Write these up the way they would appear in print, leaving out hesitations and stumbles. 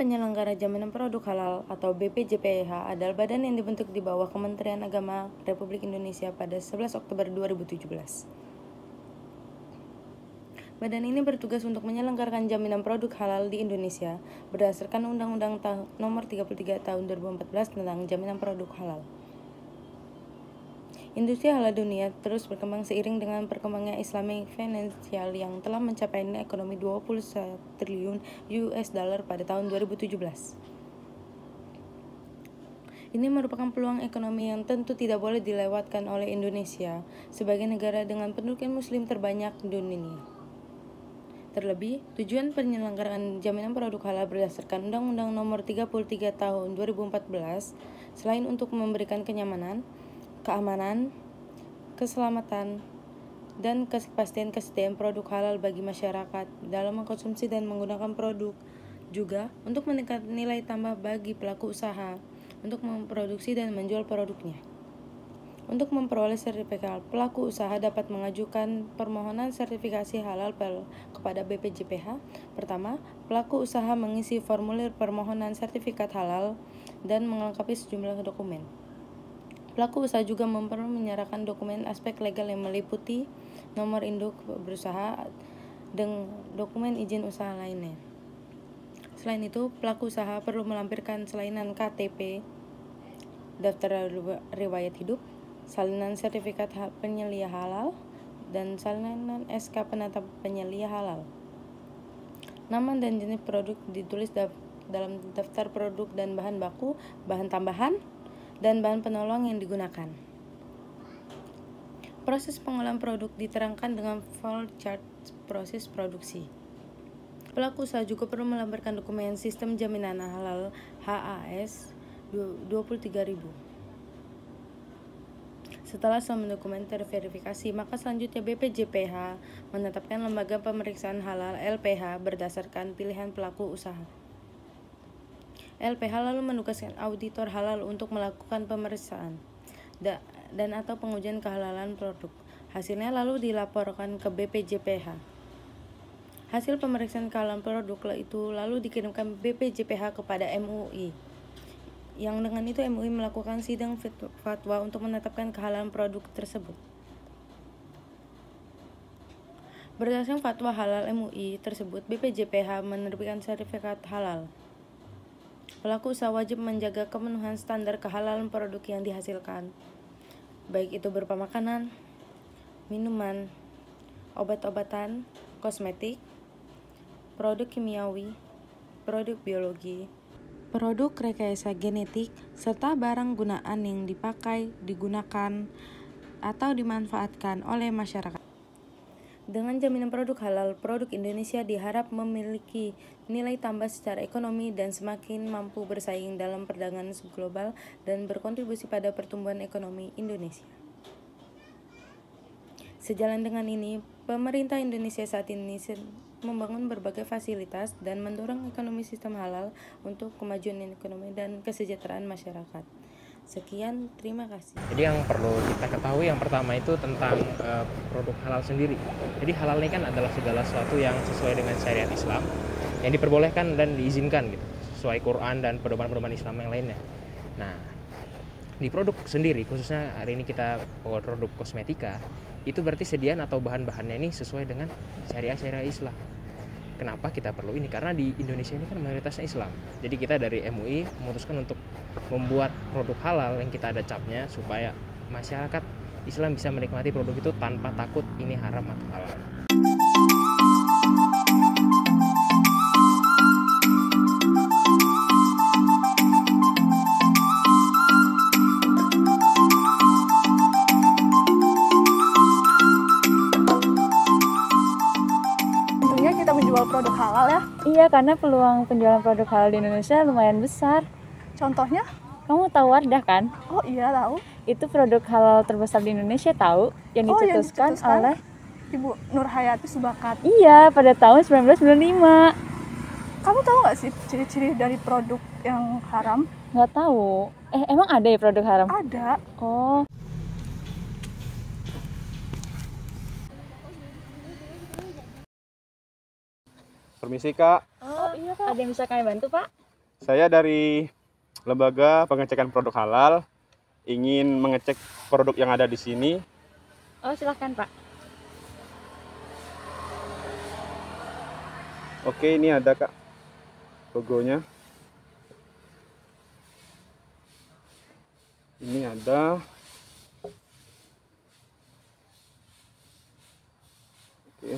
Penyelenggara Jaminan Produk Halal atau BPJPH adalah badan yang dibentuk di bawah Kementerian Agama Republik Indonesia pada 11 Oktober 2017. Badan ini bertugas untuk menyelenggarakan jaminan produk halal di Indonesia berdasarkan Undang-Undang Nomor 33 Tahun 2014 tentang Jaminan Produk Halal. Industri halal dunia terus berkembang seiring dengan perkembangannya Islamic Financial yang telah mencapai nilai ekonomi 21 triliun US dollar pada tahun 2017. Ini merupakan peluang ekonomi yang tentu tidak boleh dilewatkan oleh Indonesia sebagai negara dengan penduduk muslim terbanyak di dunia. Terlebih, tujuan penyelenggaraan jaminan produk halal berdasarkan Undang-Undang Nomor 33 Tahun 2014 selain untuk memberikan kenyamanan, keamanan, keselamatan, dan kepastian kesediaan produk halal bagi masyarakat dalam mengkonsumsi dan menggunakan produk, juga untuk meningkatkan nilai tambah bagi pelaku usaha untuk memproduksi dan menjual produknya. Untuk memperoleh sertifikat, pelaku usaha dapat mengajukan permohonan sertifikasi halal kepada BPJPH. Pertama, pelaku usaha mengisi formulir permohonan sertifikat halal dan melengkapi sejumlah dokumen. Pelaku usaha juga perlu menyerahkan dokumen aspek legal yang meliputi nomor induk berusaha dan dokumen izin usaha lainnya. Selain itu, pelaku usaha perlu melampirkan salinan KTP, daftar riwayat hidup, salinan sertifikat penyelia halal, dan salinan SK penata penyelia halal. Nama dan jenis produk ditulis dalam daftar produk dan bahan baku, bahan tambahan, dan bahan penolong yang digunakan. Proses pengolahan produk diterangkan dengan flowchart proses produksi. Pelaku usaha juga perlu melampirkan dokumen sistem jaminan halal HAS 23.000. Setelah semua dokumen terverifikasi, maka selanjutnya BPJPH menetapkan lembaga pemeriksaan halal LPH berdasarkan pilihan pelaku usaha. LPH lalu menugaskan auditor halal untuk melakukan pemeriksaan dan atau pengujian kehalalan produk. Hasilnya lalu dilaporkan ke BPJPH. Hasil pemeriksaan kehalalan produk itu lalu dikirimkan BPJPH kepada MUI. Yang dengan itu MUI melakukan sidang fatwa untuk menetapkan kehalalan produk tersebut. Berdasarkan fatwa halal MUI tersebut, BPJPH menerbitkan sertifikat halal. Pelaku usaha wajib menjaga kemenuhan standar kehalalan produk yang dihasilkan, baik itu berupa makanan, minuman, obat-obatan, kosmetik, produk kimiawi, produk biologi, produk rekayasa genetik, serta barang gunaan yang dipakai, digunakan, atau dimanfaatkan oleh masyarakat. Dengan jaminan produk halal, produk Indonesia diharap memiliki nilai tambah secara ekonomi dan semakin mampu bersaing dalam perdagangan global dan berkontribusi pada pertumbuhan ekonomi Indonesia. Sejalan dengan ini, pemerintah Indonesia saat ini membangun berbagai fasilitas dan mendorong ekonomi sistem halal untuk kemajuan ekonomi dan kesejahteraan masyarakat. Sekian, terima kasih. Jadi yang perlu kita ketahui yang pertama itu tentang produk halal sendiri. Jadi halal ini kan adalah segala sesuatu yang sesuai dengan syariat Islam, yang diperbolehkan dan diizinkan gitu, sesuai Quran dan pedoman-pedoman Islam yang lainnya. Nah, di produk sendiri, khususnya hari ini kita produk kosmetika, itu berarti sediaan atau bahan-bahannya ini sesuai dengan syariat Islam. Kenapa kita perlu ini? Karena di Indonesia ini kan mayoritasnya Islam. Jadi kita dari MUI memutuskan untuk membuat produk halal yang kita ada capnya supaya masyarakat Islam bisa menikmati produk itu tanpa takut ini haram atau halal. Kita menjual produk halal ya? Iya, karena peluang penjualan produk halal di Indonesia lumayan besar. Contohnya? Kamu tahu Wardah kan? Oh iya, tahu. Itu produk halal terbesar di Indonesia, tahu? Yang dicetuskan oleh Ibu Nur Hayati Subakat. Iya, pada tahun 1995. Kamu tahu nggak sih ciri-ciri dari produk yang haram? Nggak tahu. Emang ada ya produk haram? Ada. Oh. Permisi Kak. Oh iya Pak. Ada yang bisa kami bantu Pak? Saya dari Lembaga Pengecekan Produk Halal ingin mengecek produk yang ada di sini. Oh, silahkan Pak. Oke, ini ada Kak logonya. Ini ada. Oke.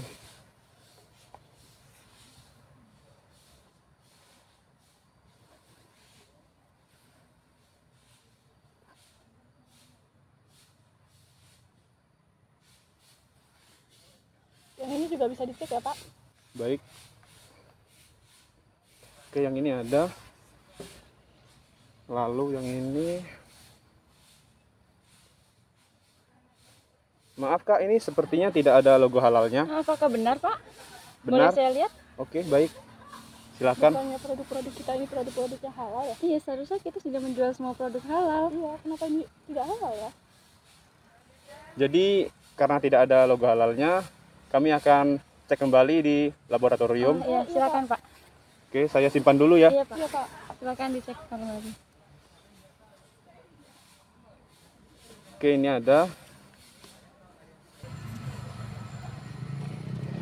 Yang ini juga bisa dicek ya Pak? Baik. Oke, yang ini ada. Lalu yang ini. Maaf Kak, ini sepertinya tidak ada logo halalnya. Apakah benar Pak? Benar? Boleh saya lihat? Oke, baik. Silakan. Bukannya produk-produk kita ini produk-produk yang halal ya? Iya, seharusnya kita sudah menjual semua produk halal. Iya, kenapa ini tidak halal ya? Jadi karena tidak ada logo halalnya, kami akan cek kembali di laboratorium. Iya, silakan Pak. Oke, saya simpan dulu ya. Iya Pak. Iya Pak. Silakan dicek lagi. Oke, ini ada.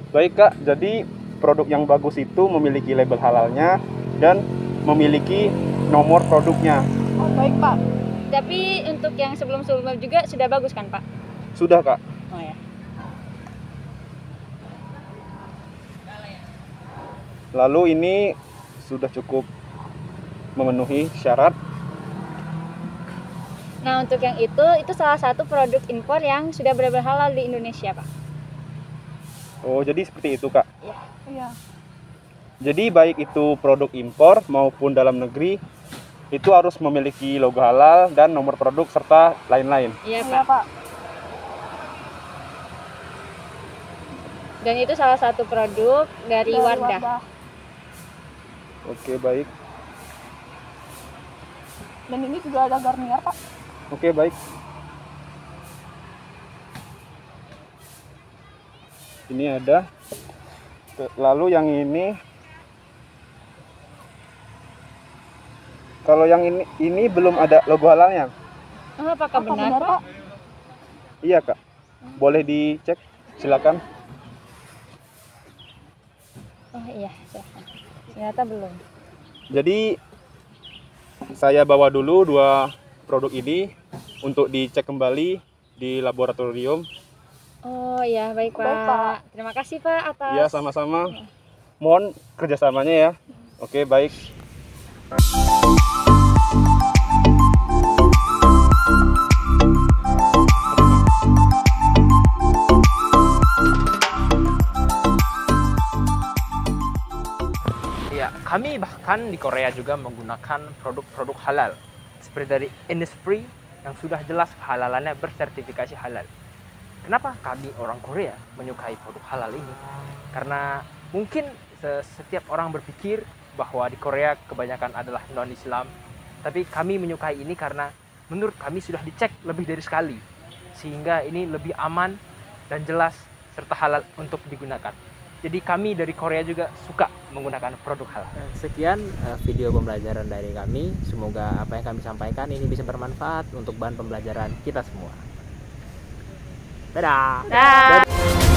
Baik Kak, jadi produk yang bagus itu memiliki label halalnya dan memiliki nomor produknya. Oh baik Pak. Tapi untuk yang sebelum-sebelumnya juga sudah bagus kan Pak? Sudah Kak. Oh ya. Lalu ini sudah cukup memenuhi syarat. Nah, untuk yang itu salah satu produk impor yang sudah benar-benar halal di Indonesia Pak. Oh, jadi seperti itu Kak. Iya. Jadi baik itu produk impor maupun dalam negeri itu harus memiliki logo halal dan nomor produk serta lain-lain. Iya Iya Pak. Pak. Dan itu salah satu produk dari Wardah. Oke, baik. Dan ini juga ada Garnier Pak. Oke, baik. Ini ada. Lalu yang ini. Kalau yang ini belum ada logo halalnya. Oh, apakah benar Pak? Iya Kak. Boleh dicek, silakan. Oh iya, silakan. Ternyata belum. Jadi saya bawa dulu 2 produk ini untuk dicek kembali di laboratorium. Oh iya, baik Pak. Baik, Pak. Terima kasih Pak atas. Ya, sama-sama. Mohon kerjasamanya ya. Oke, baik. Ya, kami bahkan di Korea juga menggunakan produk-produk halal seperti dari Innisfree yang sudah jelas kehalalannya bersertifikasi halal. Kenapa kami orang Korea menyukai produk halal ini? Karena mungkin setiap orang berpikir bahwa di Korea kebanyakan adalah non-Islam, tapi kami menyukai ini karena menurut kami sudah dicek lebih dari sekali, sehingga ini lebih aman dan jelas serta halal untuk digunakan. Jadi kami dari Korea juga suka menggunakan produk halal. Sekian video pembelajaran dari kami. Semoga apa yang kami sampaikan ini bisa bermanfaat untuk bahan pembelajaran kita semua. Dadah. Dah.